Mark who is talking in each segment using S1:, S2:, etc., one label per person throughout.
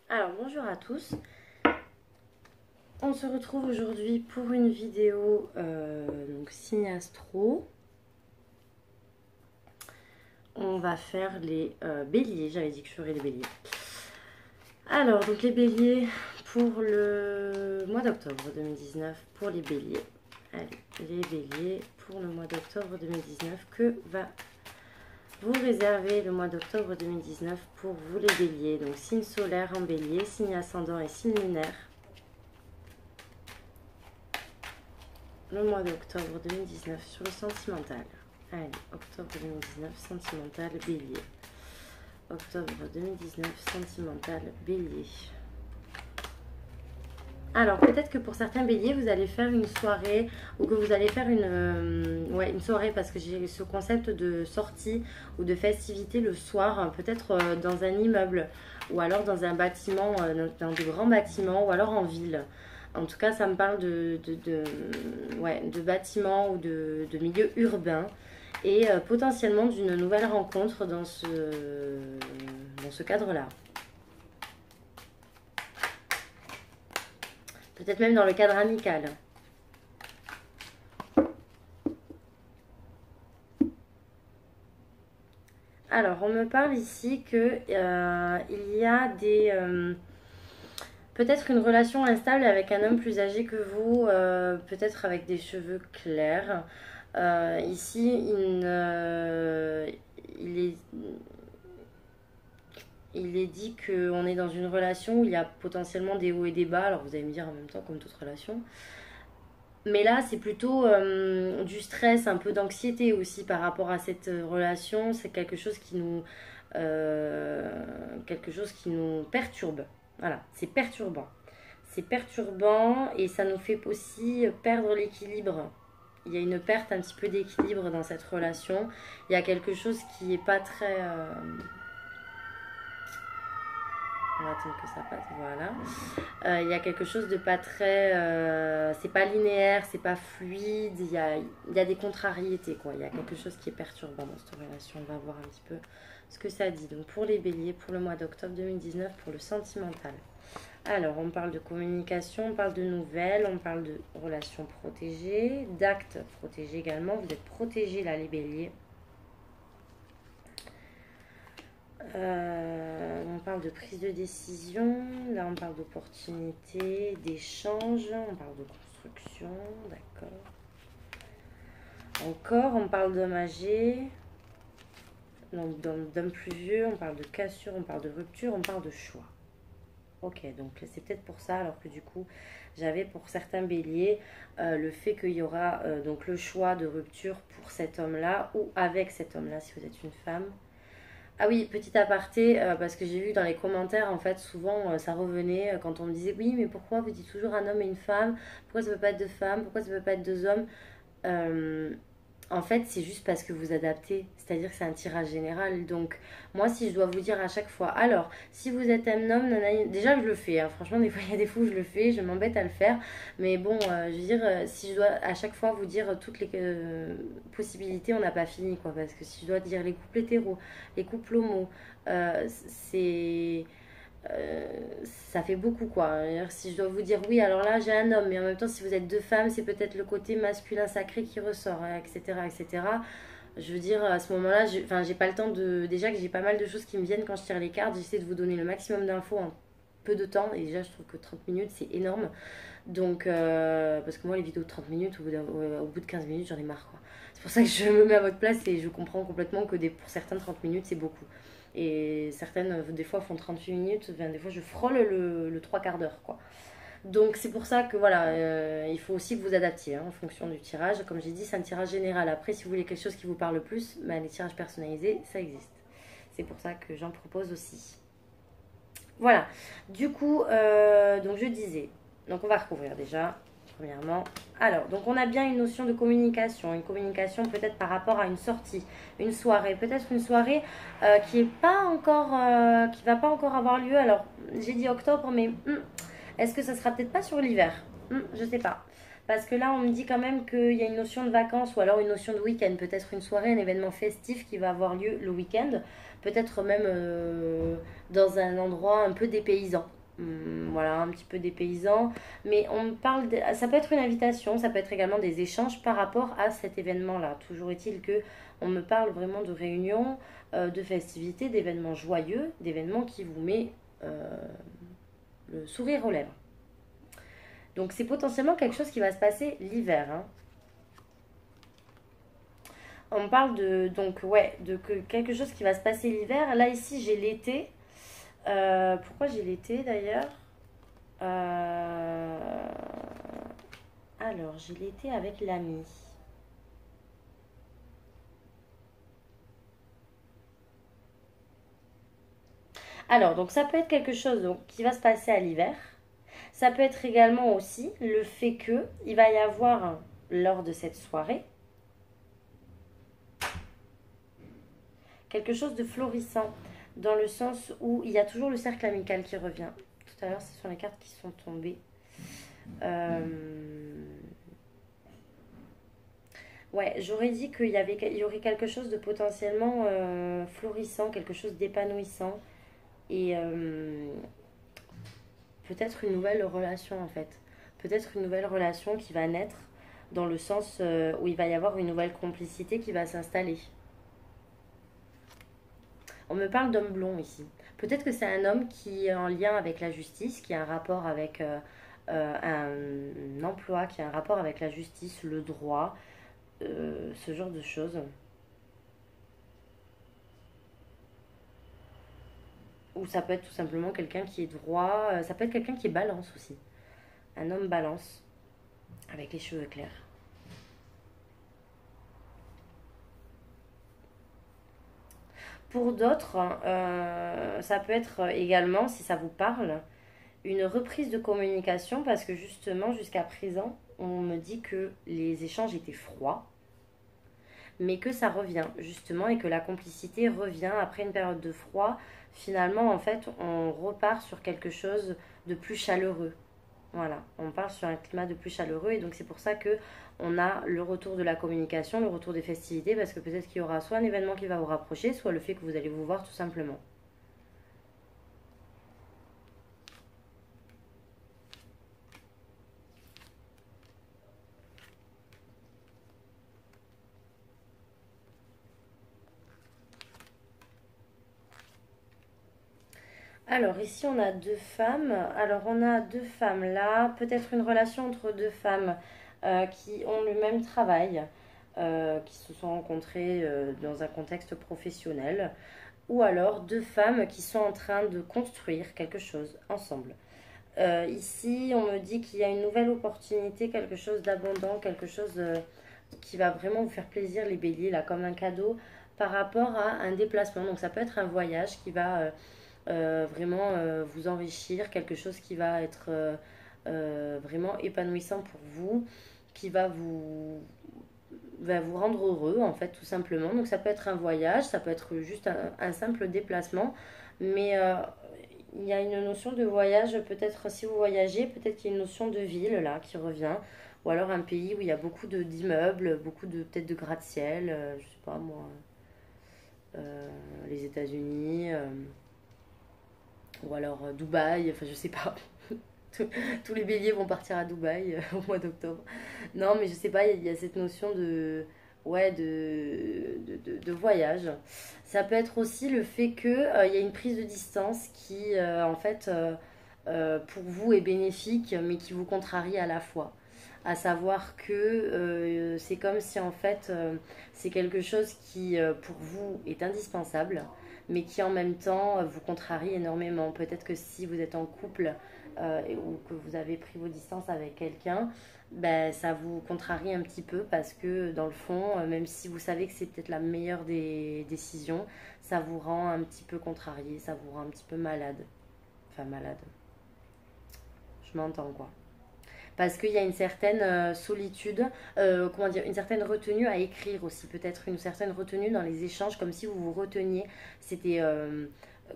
S1: Alors bonjour à tous, on se retrouve aujourd'hui pour une vidéo donc signe astro. On va faire les béliers, j'avais dit que je ferais les béliers. Alors donc les béliers pour le mois d'octobre 2019 pour les béliers. Allez, les béliers pour le mois d'octobre 2019, que va vous réserver le mois d'octobre 2019 pour vous les béliers? Donc signe solaire en bélier, signe ascendant et signe lunaire. Le mois d'octobre 2019 sur le sentimental. Allez, octobre 2019, sentimental, bélier. Octobre 2019, sentimental, bélier. Alors, peut-être que pour certains béliers, vous allez faire une soirée ou que vous allez faire une soirée parce que j'ai ce concept de sortie ou de festivité le soir, peut-être dans un immeuble ou alors dans un bâtiment, dans de grands bâtiments ou alors en ville. En tout cas, ça me parle de bâtiments ou de milieux urbains et potentiellement d'une nouvelle rencontre dans ce cadre-là. Peut-être même dans le cadre amical. Alors, on me parle ici que il y a peut-être une relation instable avec un homme plus âgé que vous, peut-être avec des cheveux clairs. Ici, il est dit qu'on est dans une relation où il y a potentiellement des hauts et des bas. Alors vous allez me dire en même temps comme toute relation. Mais là, c'est plutôt du stress, un peu d'anxiété aussi par rapport à cette relation. C'est quelque chose qui nous perturbe. Voilà, c'est perturbant. C'est perturbant et ça nous fait aussi perdre l'équilibre. Il y a une perte un petit peu d'équilibre dans cette relation. Il y a quelque chose qui est pas très... On va attendre que ça passe, voilà. Il y a quelque chose de pas très... c'est pas linéaire, c'est pas fluide, il y a des contrariétés, quoi. Il y a quelque chose qui est perturbant dans cette relation. On va voir un petit peu ce que ça dit. Donc pour les béliers, pour le mois d'octobre 2019, pour le sentimental. Alors, on parle de communication, on parle de nouvelles, on parle de relations protégées, d'actes protégés également. Vous êtes protégés là, les béliers. On parle de prise de décision, là on parle d'opportunité, d'échange, on parle de construction, d'accord. Encore, on parle d'homme âgé, donc d'homme plus vieux, on parle de cassure, on parle de rupture, on parle de choix. Ok, donc c'est peut-être pour ça, alors que du coup, j'avais pour certains béliers le fait qu'il y aura donc le choix de rupture pour cet homme-là ou avec cet homme-là si vous êtes une femme. Ah oui, petit aparté, parce que j'ai vu dans les commentaires, en fait, souvent ça revenait quand on me disait oui, mais pourquoi vous dites toujours un homme et une femme? Pourquoi ça peut pas être deux femmes? Pourquoi ça peut pas être deux hommes? Euh, En fait, c'est juste parce que vous adaptez, c'est-à-dire que c'est un tirage général. Donc, moi, si je dois vous dire à chaque fois, alors, si vous êtes un homme, déjà je le fais, hein. Franchement, des fois, il y a des fois où je le fais, je m'embête à le faire, mais bon, je veux dire, si je dois à chaque fois vous dire toutes les possibilités, on n'a pas fini, quoi, parce que si je dois dire les couples hétéros, les couples homo, c'est ça fait beaucoup quoi. Si je dois vous dire oui, alors là j'ai un homme, mais en même temps si vous êtes deux femmes, c'est peut-être le côté masculin sacré qui ressort, hein, etc., etc. Je veux dire, à ce moment-là, j'ai pas le temps de... Déjà que j'ai pas mal de choses qui me viennent quand je tire les cartes, j'essaie de vous donner le maximum d'infos en peu de temps, et déjà je trouve que 30 minutes c'est énorme. Donc, parce que moi les vidéos de 30 minutes, au bout de 15 minutes j'en ai marre quoi. C'est pour ça que je me mets à votre place et je comprends complètement que pour certains 30 minutes c'est beaucoup. Et certaines, des fois, font 38 minutes. Enfin, des fois, je frôle le trois quarts d'heure, quoi. Donc, c'est pour ça que, voilà, il faut aussi que vous adaptiez hein, en fonction du tirage. Comme j'ai dit, c'est un tirage général. Après, si vous voulez quelque chose qui vous parle plus, bah, les tirages personnalisés, ça existe. C'est pour ça que j'en propose aussi. Voilà. Du coup, donc je disais, donc on va recouvrir déjà premièrement. Alors, donc on a bien une notion de communication, une communication peut-être par rapport à une sortie, une soirée, peut-être une soirée qui est pas encore, qui va pas encore avoir lieu. Alors, j'ai dit octobre, mais est-ce que ça sera peut-être pas sur l'hiver? Je sais pas. Parce que là, on me dit quand même qu'il y a une notion de vacances ou alors une notion de week-end, peut-être une soirée, un événement festif qui va avoir lieu le week-end, peut-être même dans un endroit un peu dépaysant. voilà, un petit peu des paysans. Mais on parle ça peut être une invitation, ça peut être également des échanges par rapport à cet événement-là. Toujours est-il que on me parle vraiment de réunions, de festivités, d'événements joyeux, d'événements qui vous met le sourire aux lèvres. Donc c'est potentiellement quelque chose qui va se passer l'hiver, hein. On parle de donc ouais de quelque chose qui va se passer l'hiver. Là ici j'ai l'été. Pourquoi j'ai l'été d'ailleurs? Euh, Alors j'ai l'été avec l'ami. Alors donc ça peut être quelque chose donc, qui va se passer à l'hiver. Ça peut être également aussi le fait que il va y avoir lors de cette soirée quelque chose de florissant, dans le sens où il y a toujours le cercle amical qui revient. Tout à l'heure, ce sont les cartes qui sont tombées. Euh, Ouais, j'aurais dit il y aurait quelque chose de potentiellement florissant, quelque chose d'épanouissant et peut-être une nouvelle relation en fait. Peut-être une nouvelle relation qui va naître dans le sens où il va y avoir une nouvelle complicité qui va s'installer. On me parle d'homme blond ici. Peut-être que c'est un homme qui est en lien avec la justice, qui a un rapport avec un emploi, qui a un rapport avec la justice, le droit, ce genre de choses. Ou ça peut être tout simplement quelqu'un qui est droit, ça peut être quelqu'un qui est balance aussi. Un homme balance, avec les cheveux clairs. Pour d'autres, ça peut être également, si ça vous parle, une reprise de communication parce que justement, jusqu'à présent, on me dit que les échanges étaient froids, mais que ça revient justement et que la complicité revient après une période de froid. Finalement, en fait, on repart sur quelque chose de plus chaleureux. Voilà, on part sur un climat de plus chaleureux et donc c'est pour ça que on a le retour de la communication, le retour des festivités parce que peut-être qu'il y aura soit un événement qui va vous rapprocher, soit le fait que vous allez vous voir tout simplement. Alors ici on a deux femmes. Alors on a deux femmes là, peut-être une relation entre deux femmes qui ont le même travail, qui se sont rencontrées dans un contexte professionnel, ou alors deux femmes qui sont en train de construire quelque chose ensemble. Ici on me dit qu'il y a une nouvelle opportunité, quelque chose d'abondant, quelque chose qui va vraiment vous faire plaisir les béliers là, comme un cadeau par rapport à un déplacement. Donc ça peut être un voyage qui va vraiment vous enrichir, quelque chose qui va être vraiment épanouissant pour vous, qui va vous rendre heureux en fait tout simplement. Donc ça peut être un voyage, ça peut être juste un simple déplacement, mais il y a une notion de voyage, peut-être si vous voyagez, peut-être qu'il y a une notion de ville là qui revient, ou alors un pays où il y a beaucoup d'immeubles, beaucoup de peut-être de gratte-ciel, je sais pas moi, les États-Unis, ou alors Dubaï, enfin je sais pas. Tous les béliers vont partir à Dubaï au mois d'octobre. Non, mais je sais pas, il y a cette notion ouais, de voyage. Ça peut être aussi le fait que il y a une prise de distance qui, en fait, pour vous est bénéfique, mais qui vous contrarie à la fois. À savoir que c'est comme si en fait c'est quelque chose qui pour vous est indispensable, mais qui en même temps vous contrarie énormément. Peut-être que si vous êtes en couple ou que vous avez pris vos distances avec quelqu'un, ben, ça vous contrarie un petit peu parce que dans le fond, même si vous savez que c'est peut-être la meilleure des décisions, ça vous rend un petit peu contrarié, ça vous rend un petit peu malade. Enfin malade, je m'entends quoi. Parce qu'il y a une certaine solitude, comment dire, une certaine retenue à écrire aussi, peut-être une certaine retenue dans les échanges, comme si vous vous reteniez. C'était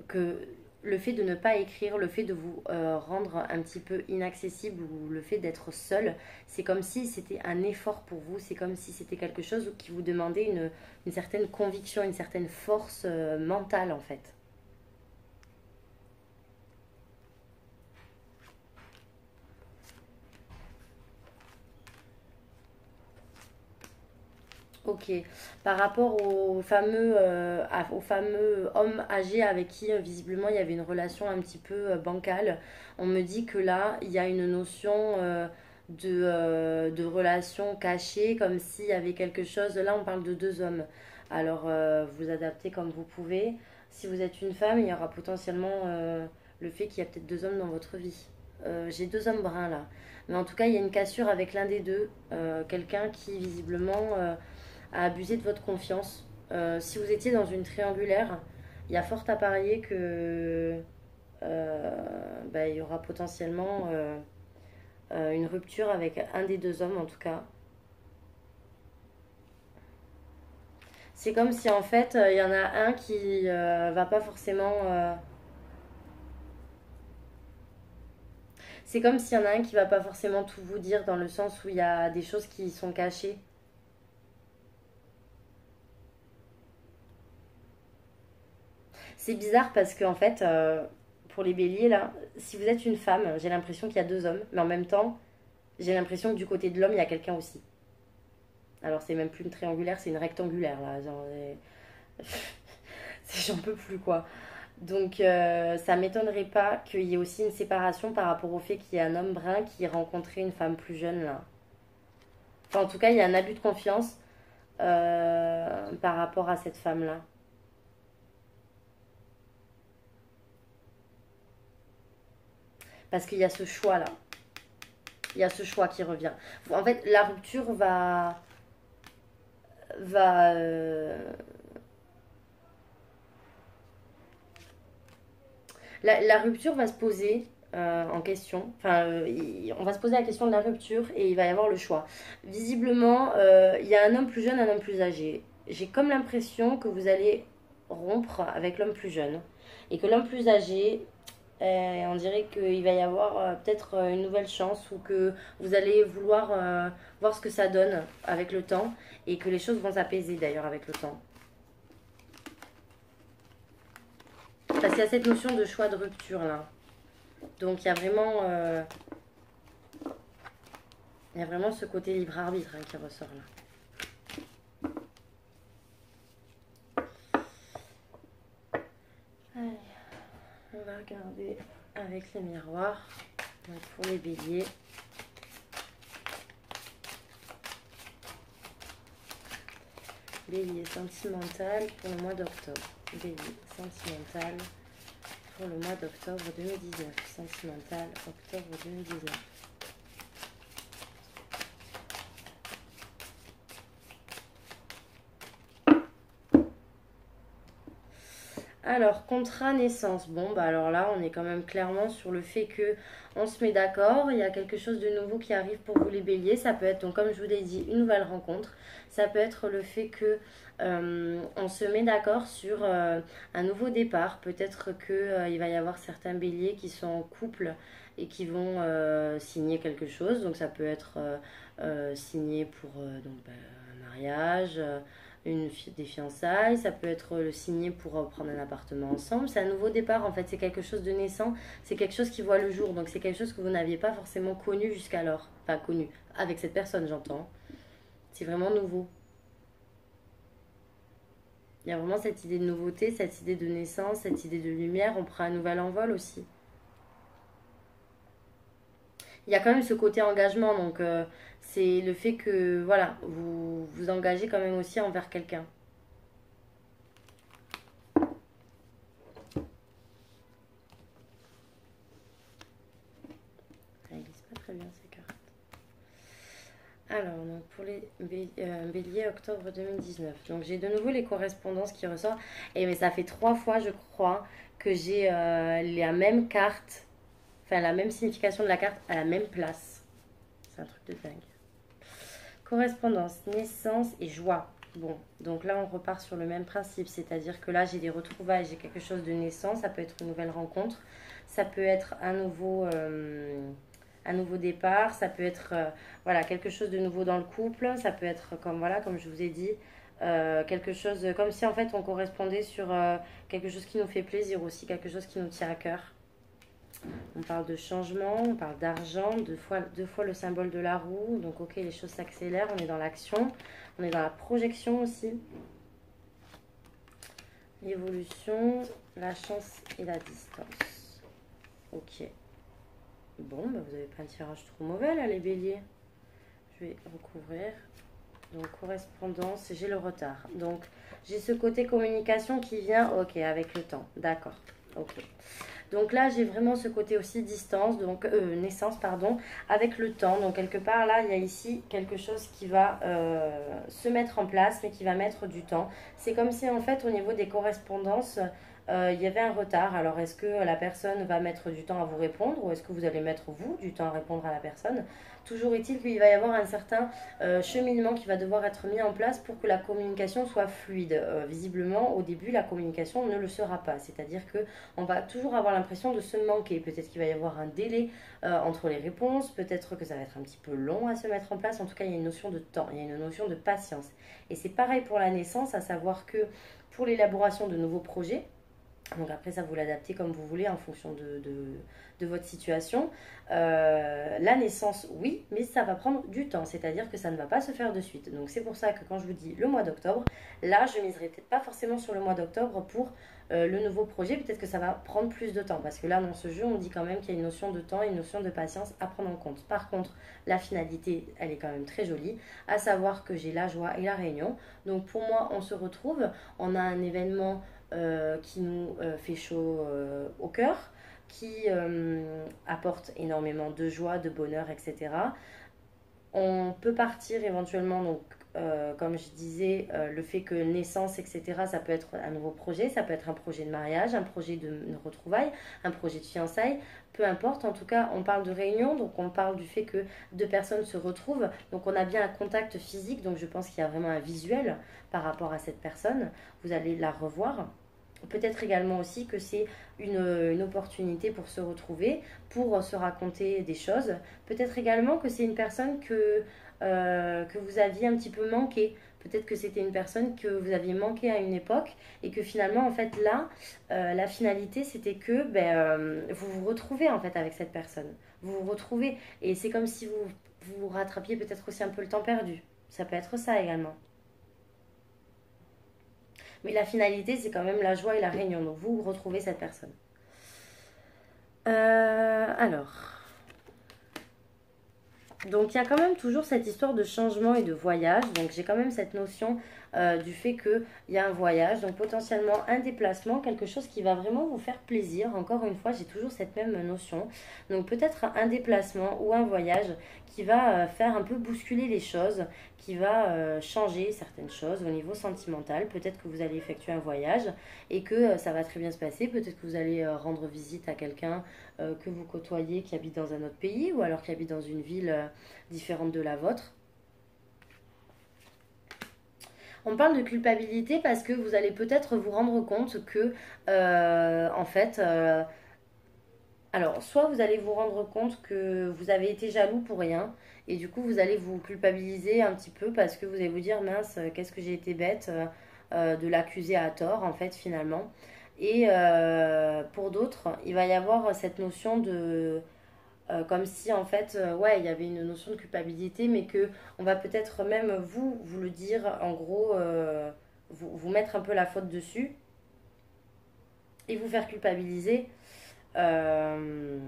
S1: que le fait de ne pas écrire, le fait de vous rendre un petit peu inaccessible ou le fait d'être seul, c'est comme si c'était un effort pour vous, c'est comme si c'était quelque chose qui vous demandait une certaine conviction, une certaine force mentale en fait. Ok. Par rapport au fameux homme âgé avec qui visiblement il y avait une relation un petit peu bancale, on me dit que là, il y a une notion de relation cachée, comme s'il y avait quelque chose. Là, on parle de deux hommes. Alors, vous adaptez comme vous pouvez. Si vous êtes une femme, il y aura potentiellement le fait qu'il y a peut-être deux hommes dans votre vie. J'ai deux hommes bruns là. Mais en tout cas, il y a une cassure avec l'un des deux. Quelqu'un qui visiblement à abuser de votre confiance. Si vous étiez dans une triangulaire, il y a fort à parier que bah, il y aura potentiellement une rupture avec un des deux hommes en tout cas. C'est comme si en fait il y en a un qui va pas forcément. C'est comme s'il y en a un qui va pas forcément tout vous dire dans le sens où il y a des choses qui sont cachées. C'est bizarre parce que en fait, pour les béliers là, si vous êtes une femme, j'ai l'impression qu'il y a deux hommes, mais en même temps, j'ai l'impression que du côté de l'homme, il y a quelqu'un aussi. Alors c'est même plus une triangulaire, c'est une rectangulaire là. J'en peux plus quoi. Donc ça m'étonnerait pas qu'il y ait aussi une séparation par rapport au fait qu'il y ait un homme brun qui ait rencontré une femme plus jeune là. Enfin en tout cas, il y a un abus de confiance par rapport à cette femme là. Parce qu'il y a ce choix là. Il y a ce choix qui revient. En fait, la rupture va la rupture va se poser en question. Enfin, on va se poser la question de la rupture et il va y avoir le choix. Visiblement, il y a un homme plus jeune, un homme plus âgé. J'ai comme l'impression que vous allez rompre avec l'homme plus jeune et que l'homme plus âgé, on dirait qu'il va y avoir peut-être une nouvelle chance ou que vous allez vouloir voir ce que ça donne avec le temps et que les choses vont s'apaiser d'ailleurs avec le temps. Parce qu'il y a cette notion de choix de rupture là. Donc il y a vraiment ce côté libre arbitre hein, qui ressort là. Allez, on va regarder avec les miroirs. Donc pour les béliers. Bélier sentimental pour le mois d'octobre. Bélier sentimental pour le mois d'octobre 2019. Sentimental, octobre 2019. Alors, contrat naissance. Bon, bah alors là, on est quand même clairement sur le fait que on se met d'accord. Il y a quelque chose de nouveau qui arrive pour vous les béliers. Ça peut être, donc comme je vous l'ai dit, une nouvelle rencontre. Ça peut être le fait que on se met d'accord sur un nouveau départ. Peut-être que il va y avoir certains béliers qui sont en couple et qui vont signer quelque chose. Donc ça peut être signé pour donc, bah, un mariage. Des fiançailles, ça peut être le signer pour prendre un appartement ensemble. C'est un nouveau départ en fait, c'est quelque chose de naissant, c'est quelque chose qui voit le jour, donc c'est quelque chose que vous n'aviez pas forcément connu jusqu'alors. Enfin connu, avec cette personne j'entends. C'est vraiment nouveau. Il y a vraiment cette idée de nouveauté, cette idée de naissance, cette idée de lumière, on prend un nouvel envol aussi. Il y a quand même ce côté engagement, donc c'est le fait que voilà, vous vous engagez quand même aussi envers quelqu'un. Ça n'existe pas très bien ces cartes. Alors, donc pour les béliers, octobre 2019. Donc j'ai de nouveau les correspondances qui ressortent. Et mais ça fait 3 fois, je crois, que j'ai la même carte, enfin la même signification de la carte à la même place. C'est un truc de dingue. Correspondance, naissance et joie. Bon, donc là on repart sur le même principe, c'est-à-dire que là j'ai des retrouvailles, j'ai quelque chose de naissant, ça peut être une nouvelle rencontre, ça peut être un nouveau départ, ça peut être voilà, quelque chose de nouveau dans le couple, ça peut être comme, voilà, comme je vous ai dit, quelque chose, comme si en fait on correspondait sur quelque chose qui nous fait plaisir aussi, quelque chose qui nous tient à cœur. On parle de changement, on parle d'argent, deux fois le symbole de la roue. Donc ok, les choses s'accélèrent, on est dans l'action, on est dans la projection aussi. L'évolution, la chance et la distance. Ok. Bon, bah vous avez pas un tirage trop mauvais là les béliers. Je vais recouvrir. Donc correspondance, j'ai le retard. Donc j'ai ce côté communication qui vient, ok, avec le temps. D'accord, ok. Donc là, j'ai vraiment ce côté aussi distance, donc naissance, pardon, avec le temps. Donc quelque part, là, il y a ici quelque chose qui va se mettre en place, mais qui va mettre du temps. C'est comme si, en fait, au niveau des correspondances, il y avait un retard. Alors, est-ce que la personne va mettre du temps à vous répondre ou est-ce que vous allez mettre, vous, du temps à répondre à la personne? Toujours est-il qu'il va y avoir un certain cheminement qui va devoir être mis en place pour que la communication soit fluide. Visiblement, au début, la communication ne le sera pas. C'est-à-dire que on va toujours avoir l'impression de se manquer. Peut-être qu'il va y avoir un délai entre les réponses, peut-être que ça va être un petit peu long à se mettre en place. En tout cas, il y a une notion de temps, il y a une notion de patience. Et c'est pareil pour la naissance, à savoir que pour l'élaboration de nouveaux projets, donc après ça vous l'adaptez comme vous voulez en fonction de votre situation. La naissance oui, mais ça va prendre du temps, c'est-à-dire que ça ne va pas se faire de suite. Donc c'est pour ça que quand je vous dis le mois d'octobre, là je miserai peut-être pas forcément sur le mois d'octobre pour le nouveau projet, peut-être que ça va prendre plus de temps parce que là dans ce jeu on dit quand même qu'il y a une notion de temps et une notion de patience à prendre en compte. Par contre la finalité elle est quand même très jolie, à savoir que j'ai la joie et la réunion. Donc pour moi on se retrouve, on a un événement qui nous fait chaud au cœur, qui apporte énormément de joie, de bonheur, etc. On peut partir éventuellement, donc comme je disais, le fait que naissance, etc., ça peut être un nouveau projet, ça peut être un projet de mariage, un projet de retrouvailles, un projet de fiançailles, peu importe. En tout cas, on parle de réunion, donc on parle du fait que deux personnes se retrouvent, donc on a bien un contact physique, donc je pense qu'il y a vraiment un visuel par rapport à cette personne. Vous allez la revoir. Peut-être également aussi que c'est une opportunité pour se retrouver, pour se raconter des choses. Peut-être également que c'est une personne que vous aviez un petit peu manqué. Peut-être que c'était une personne que vous aviez manqué à une époque et que finalement, en fait, là, la finalité, c'était que vous vous retrouvez en fait avec cette personne. Vous vous retrouvez et c'est comme si vous rattrapiez peut-être aussi un peu le temps perdu. Ça peut être ça également. Mais la finalité, c'est quand même la joie et la réunion. Donc vous retrouvez cette personne. Alors, donc il y a quand même toujours cette histoire de changement et de voyage. Donc j'ai quand même cette notion du fait qu'il y a un voyage, donc potentiellement un déplacement, quelque chose qui va vraiment vous faire plaisir. Encore une fois, j'ai toujours cette même notion. Donc peut-être un déplacement ou un voyage qui va faire un peu bousculer les choses, qui va changer certaines choses au niveau sentimental. Peut-être que vous allez effectuer un voyage et que ça va très bien se passer. Peut-être que vous allez rendre visite à quelqu'un que vous côtoyez qui habite dans un autre pays ou alors qui habite dans une ville différente de la vôtre. On parle de culpabilité parce que vous allez peut-être vous rendre compte que, en fait, alors soit vous allez vous rendre compte que vous avez été jaloux pour rien et du coup vous allez vous culpabiliser un petit peu parce que vous allez vous dire mince, qu'est-ce que j'ai été bête de l'accuser à tort en fait finalement. Et pour d'autres, il va y avoir cette notion de comme si en fait ouais il y avait une notion de culpabilité mais que on va peut-être même vous le dire en gros vous mettre un peu la faute dessus et vous faire culpabiliser euh,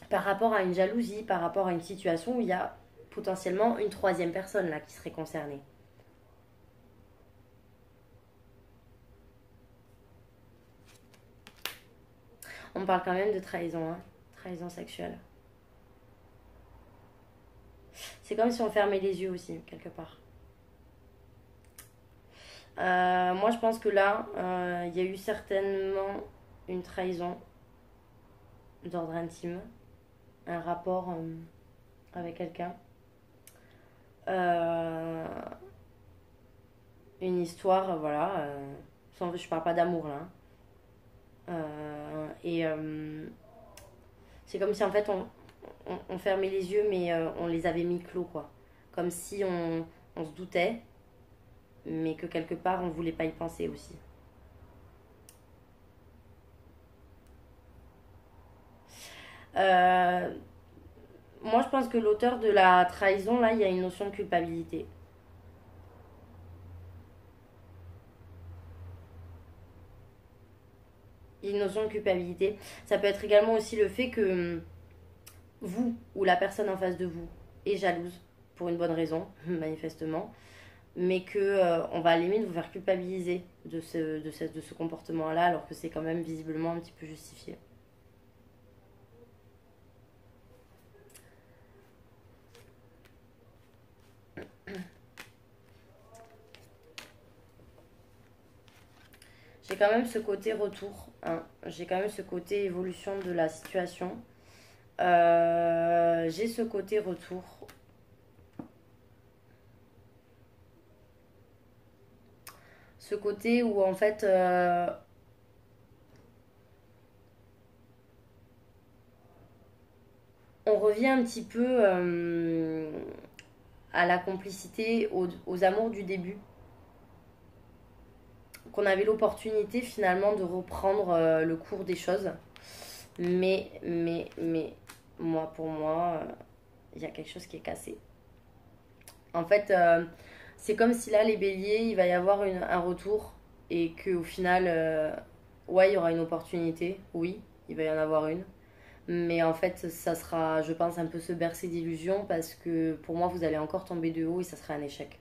S1: par rapport à une jalousie, par rapport à une situation où il y a potentiellement une troisième personne là qui serait concernée. On parle quand même de trahison, hein, trahison sexuelle. C'est comme si on fermait les yeux aussi quelque part. Moi, je pense que là, il y a eu certainement une trahison d'ordre intime, un rapport avec quelqu'un, euh, une histoire, voilà. Je parle pas d'amour là, hein. Et c'est comme si en fait on fermait les yeux, mais on les avait mis clos, quoi. Comme si on se doutait, mais que quelque part on voulait pas y penser aussi. Euh, Moi, je pense que l'auteur de la trahison, là, il y a une notion de culpabilité. Il y a une notion de culpabilité. Ça peut être également aussi le fait que vous ou la personne en face de vous est jalouse pour une bonne raison, manifestement, mais que on va à la limite vous faire culpabiliser de ce comportement-là, alors que c'est quand même visiblement un petit peu justifié. J'ai quand même ce côté retour, hein. J'ai quand même ce côté évolution de la situation. J'ai ce côté retour. Ce côté où en fait on revient un petit peu à la complicité, aux amours du début. Qu'on avait l'opportunité finalement de reprendre le cours des choses. Mais, moi, pour moi, il y a quelque chose qui est cassé. En fait, c'est comme si là, les béliers, il va y avoir un retour et qu'au final, ouais, il y aura une opportunité. Oui, il va y en avoir une. Mais en fait, ça sera, je pense, un peu se bercer d'illusions parce que pour moi, vous allez encore tomber de haut et ça sera un échec.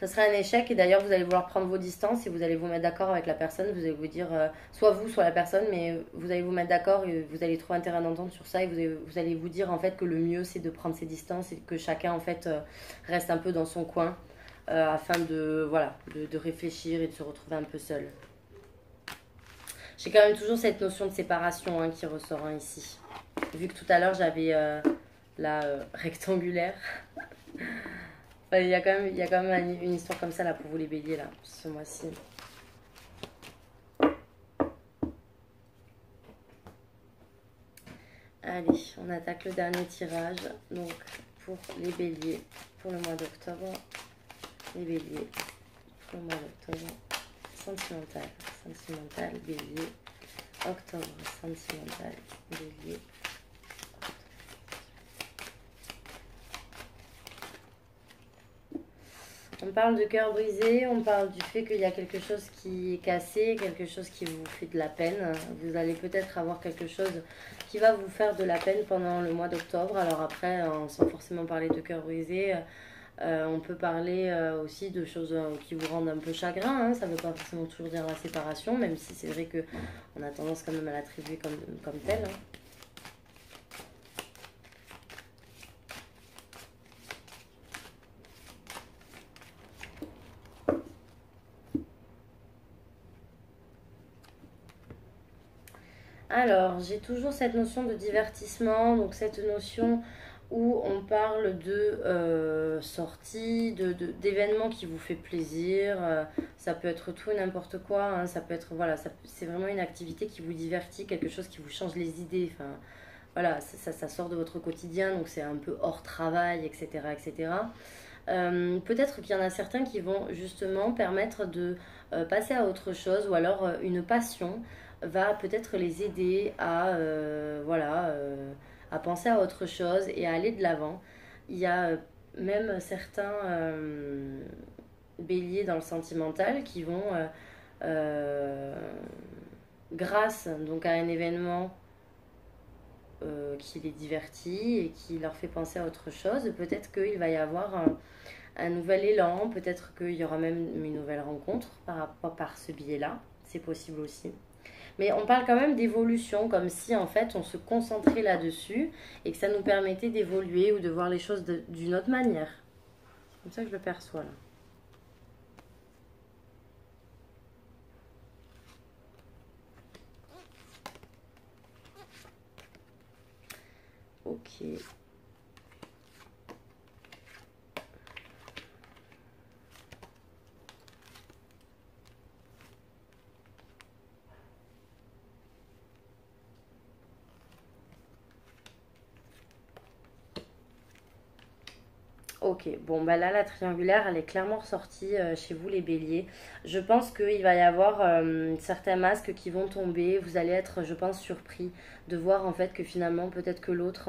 S1: Ça sera un échec et d'ailleurs vous allez vouloir prendre vos distances et vous allez vous mettre d'accord avec la personne. Vous allez vous dire, soit vous, soit la personne, mais vous allez vous mettre d'accord et vous allez trouver un terrain d'entente sur ça et vous allez vous dire en fait que le mieux c'est de prendre ses distances et que chacun en fait reste un peu dans son coin afin de, voilà, de réfléchir et de se retrouver un peu seul. J'ai quand même toujours cette notion de séparation hein, qui ressort hein, ici. Vu que tout à l'heure j'avais la rectangulaire. Ouais, il y a quand même une histoire comme ça là pour vous les béliers là, ce mois-ci. Allez, on attaque le dernier tirage. Donc pour les béliers, pour le mois d'octobre, les béliers, pour le mois d'octobre, sentimental, sentimental, bélier, octobre, sentimental, bélier. On parle de cœur brisé, on parle du fait qu'il y a quelque chose qui est cassé, quelque chose qui vous fait de la peine. Vous allez peut-être avoir quelque chose qui va vous faire de la peine pendant le mois d'octobre. Alors après, sans forcément parler de cœur brisé, on peut parler aussi de choses qui vous rendent un peu chagrin. Hein. Ça ne veut pas forcément toujours dire la séparation, même si c'est vrai qu'on a tendance quand même à l'attribuer comme tel. Hein. Alors, j'ai toujours cette notion de divertissement, donc cette notion où on parle de sorties, d'événements qui vous fait plaisir. Ça peut être tout et n'importe quoi. Hein, ça peut être, voilà, c'est vraiment une activité qui vous divertit, quelque chose qui vous change les idées. Enfin, voilà, ça sort de votre quotidien, donc c'est un peu hors travail, etc. etc. Peut-être qu'il y en a certains qui vont justement permettre de passer à autre chose ou alors une passion va peut-être les aider à voilà à penser à autre chose et à aller de l'avant. Il y a même certains béliers dans le sentimental qui vont euh, grâce donc à un événement qui les divertit et qui leur fait penser à autre chose, peut-être qu'il va y avoir un nouvel élan, peut-être qu'il y aura même une nouvelle rencontre par ce biais-là, c'est possible aussi. Mais on parle quand même d'évolution, comme si en fait on se concentrait là-dessus et que ça nous permettait d'évoluer ou de voir les choses d'une autre manière. C'est comme ça que je le perçois là. Ok. Ok, bon bah là la triangulaire elle est clairement ressortie chez vous les béliers. Je pense qu'il va y avoir certains masques qui vont tomber. Vous allez être, je pense, surpris de voir en fait que finalement peut-être que l'autre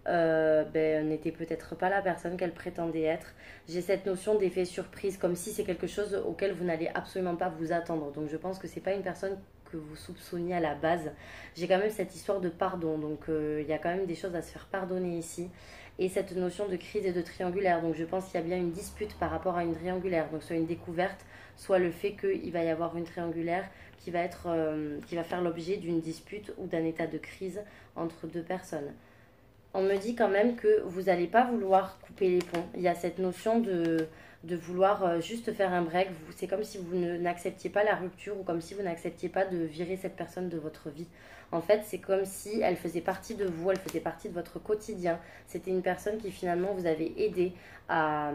S1: n'était peut-être pas la personne qu'elle prétendait être. J'ai cette notion d'effet surprise comme si c'est quelque chose auquel vous n'allez absolument pas vous attendre. Donc je pense que c'est pas une personne que vous soupçonniez à la base. J'ai quand même cette histoire de pardon, donc il y a quand même des choses à se faire pardonner ici et cette notion de crise et de triangulaire. Donc je pense qu'il y a bien une dispute par rapport à une triangulaire, donc soit une découverte, soit le fait qu'il va y avoir une triangulaire qui va faire l'objet d'une dispute ou d'un état de crise entre deux personnes. On me dit quand même que vous n'allez pas vouloir couper les ponts. Il y a cette notion de vouloir juste faire un break. C'est comme si vous n'acceptiez pas la rupture ou comme si vous n'acceptiez pas de virer cette personne de votre vie. En fait, c'est comme si elle faisait partie de vous, elle faisait partie de votre quotidien. C'était une personne qui finalement vous avait aidé à,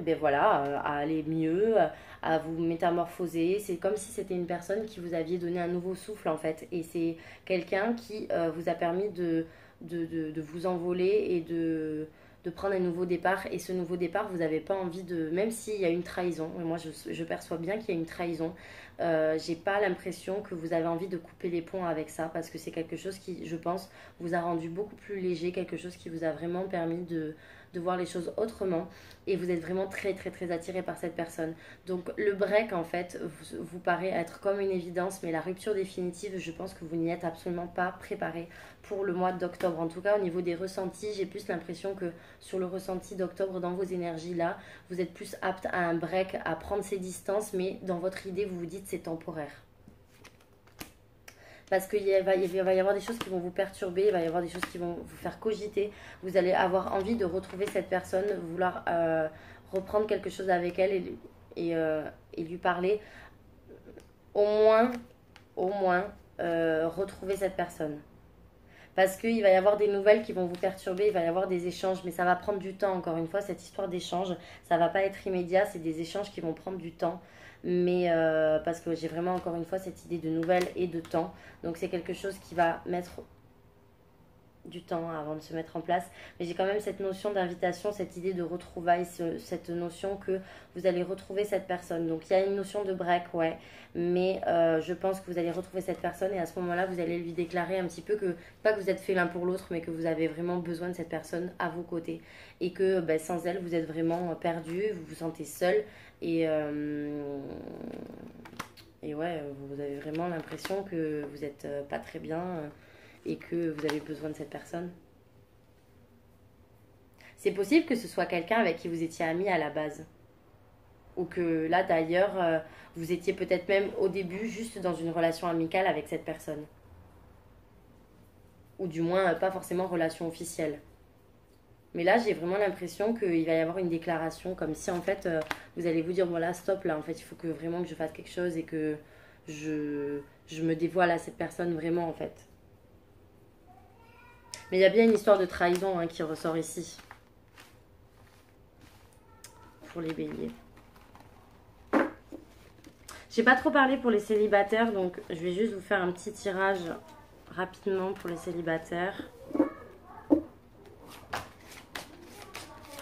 S1: ben voilà, à aller mieux, à vous métamorphoser. C'est comme si c'était une personne qui vous aviez donné un nouveau souffle en fait. Et c'est quelqu'un qui vous a permis de vous envoler et de prendre un nouveau départ. Et ce nouveau départ, vous n'avez pas envie de... Même s'il y a une trahison, et moi je perçois bien qu'il y a une trahison, j'ai pas l'impression que vous avez envie de couper les ponts avec ça, parce que c'est quelque chose qui, je pense, vous a rendu beaucoup plus léger, quelque chose qui vous a vraiment permis de voir les choses autrement, et vous êtes vraiment très très très attiré par cette personne. Donc le break en fait vous paraît être comme une évidence, mais la rupture définitive, je pense que vous n'y êtes absolument pas préparé pour le mois d'octobre. En tout cas au niveau des ressentis, j'ai plus l'impression que sur le ressenti d'octobre, dans vos énergies là, vous êtes plus apte à un break, à prendre ses distances, mais dans votre idée vous vous dites c'est temporaire. Parce qu'il va y avoir des choses qui vont vous perturber, il va y avoir des choses qui vont vous faire cogiter. Vous allez avoir envie de retrouver cette personne, vouloir reprendre quelque chose avec elle et lui parler. Au moins, retrouver cette personne. Parce qu'il va y avoir des nouvelles qui vont vous perturber, il va y avoir des échanges, mais ça va prendre du temps. Encore une fois, cette histoire d'échange, ça va pas être immédiat, c'est des échanges qui vont prendre du temps. Mais parce que j'ai vraiment encore une fois cette idée de nouvelles et de temps. Donc c'est quelque chose qui va mettre du temps avant de se mettre en place. Mais j'ai quand même cette notion d'invitation, cette idée de retrouvailles, cette notion que vous allez retrouver cette personne. Donc il y a une notion de break, ouais. Mais je pense que vous allez retrouver cette personne et à ce moment-là, vous allez lui déclarer un petit peu que, pas que vous êtes fait l'un pour l'autre, mais que vous avez vraiment besoin de cette personne à vos côtés. Et que ben, sans elle, vous êtes vraiment perdu, vous vous sentez seul. Et ouais, vous avez vraiment l'impression que vous n'êtes pas très bien et que vous avez besoin de cette personne. C'est possible que ce soit quelqu'un avec qui vous étiez amis à la base. Ou que là d'ailleurs, vous étiez peut-être même au début juste dans une relation amicale avec cette personne. Ou du moins pas forcément relation officielle. Mais là, j'ai vraiment l'impression qu'il va y avoir une déclaration, comme si en fait, vous allez vous dire, voilà, stop, là, en fait, il faut que vraiment que je fasse quelque chose et que je me dévoile à cette personne vraiment, en fait. Mais il y a bien une histoire de trahison qui ressort ici, pour les béliers. J'ai pas trop parlé pour les célibataires, donc je vais juste vous faire un petit tirage rapidement pour les célibataires.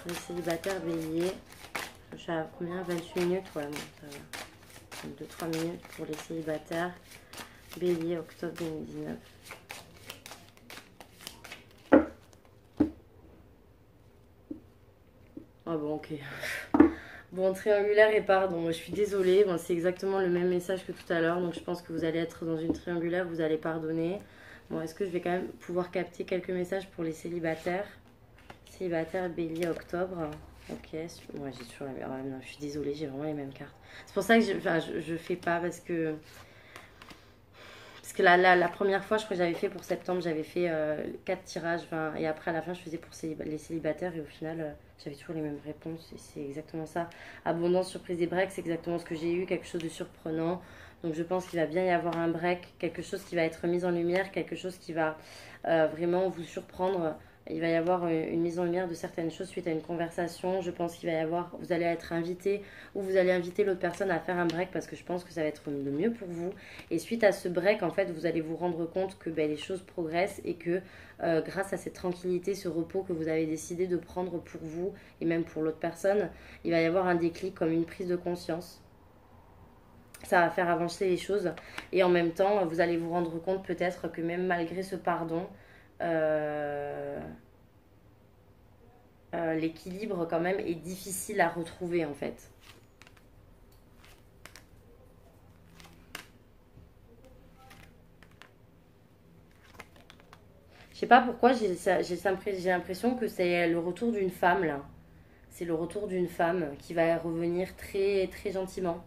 S1: Les célibataires béliers, je suis à combien? 28 minutes, ouais, bon, ça va. 2-3 minutes pour les célibataires bélier, octobre 2019. Ah bon, ok. Bon, triangulaire et pardon, je suis désolée, bon, c'est exactement le même message que tout à l'heure, donc je pense que vous allez être dans une triangulaire, vous allez pardonner. Bon, est-ce que je vais quand même pouvoir capter quelques messages pour les célibataires? Célibataire bélier octobre. Ok, moi j'ai toujours la même. Ah, non, je suis désolée, j'ai vraiment les mêmes cartes. C'est pour ça que je fais pas parce que la première fois, je crois que j'avais fait pour septembre, j'avais fait 4 tirages, et après à la fin, je faisais pour les célibataires et au final, j'avais toujours les mêmes réponses et c'est exactement ça. Abondance, surprise et break, c'est exactement ce que j'ai eu, quelque chose de surprenant. Donc je pense qu'il va bien y avoir un break, quelque chose qui va être mis en lumière, quelque chose qui va vraiment vous surprendre Il va y avoir une mise en lumière de certaines choses suite à une conversation. Je pense qu'il va y avoir, vous allez être invité ou vous allez inviter l'autre personne à faire un break parce que je pense que ça va être le mieux pour vous. Et suite à ce break, en fait, vous allez vous rendre compte que les choses progressent et que grâce à cette tranquillité, ce repos que vous avez décidé de prendre pour vous et même pour l'autre personne, il va y avoir un déclic comme une prise de conscience. Ça va faire avancer les choses et en même temps, vous allez vous rendre compte peut-être que même malgré ce pardon, euh, l'équilibre quand même est difficile à retrouver en fait. Je sais pas pourquoi j'ai l'impression que c'est le retour d'une femme là. C'est le retour d'une femme qui va revenir très très gentiment.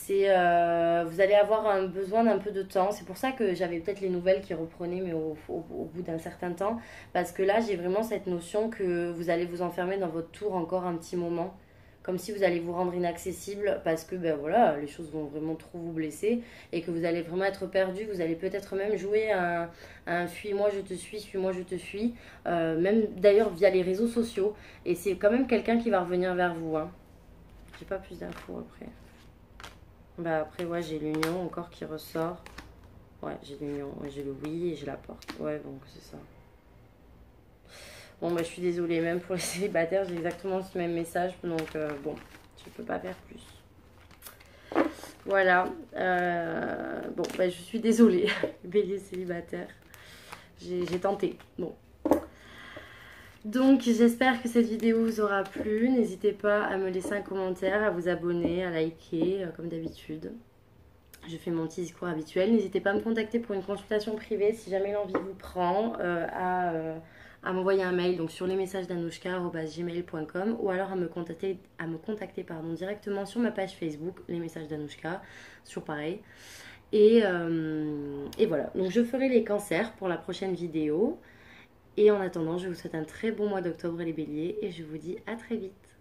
S1: Vous allez avoir un besoin d'un peu de temps. C'est pour ça que j'avais peut-être les nouvelles qui reprenaient, mais au bout d'un certain temps. Parce que là, j'ai vraiment cette notion que vous allez vous enfermer dans votre tour encore un petit moment. Comme si vous allez vous rendre inaccessible parce que ben voilà, les choses vont vraiment trop vous blesser et que vous allez vraiment être perdu. Vous allez peut-être même jouer un fuis-moi, je te suis, suis-moi, je te fuis. Même d'ailleurs via les réseaux sociaux. Et c'est quand même quelqu'un qui va revenir vers vous. Hein. J'ai pas plus d'infos après. Bah après, ouais, j'ai l'union encore qui ressort. Ouais, j'ai l'union, ouais, j'ai le oui et j'ai la porte. Ouais, donc c'est ça. Bon, bah je suis désolée, même pour les célibataires, j'ai exactement ce même message. Donc bon, je peux pas faire plus. Voilà. Bon, bah je suis désolée, bélier célibataire. J'ai tenté. Bon. Donc j'espère que cette vidéo vous aura plu. N'hésitez pas à me laisser un commentaire, à vous abonner, à liker, comme d'habitude. Je fais mon petit discours habituel. N'hésitez pas à me contacter pour une consultation privée si jamais l'envie vous prend, à m'envoyer un mail donc sur les messages d'Anouchka@gmail.com ou alors à me contacter directement sur ma page Facebook, les messages d'Anouchka, toujours pareil. Et voilà, donc je ferai les cancers pour la prochaine vidéo. Et en attendant, je vous souhaite un très bon mois d'octobre les béliers et je vous dis à très vite.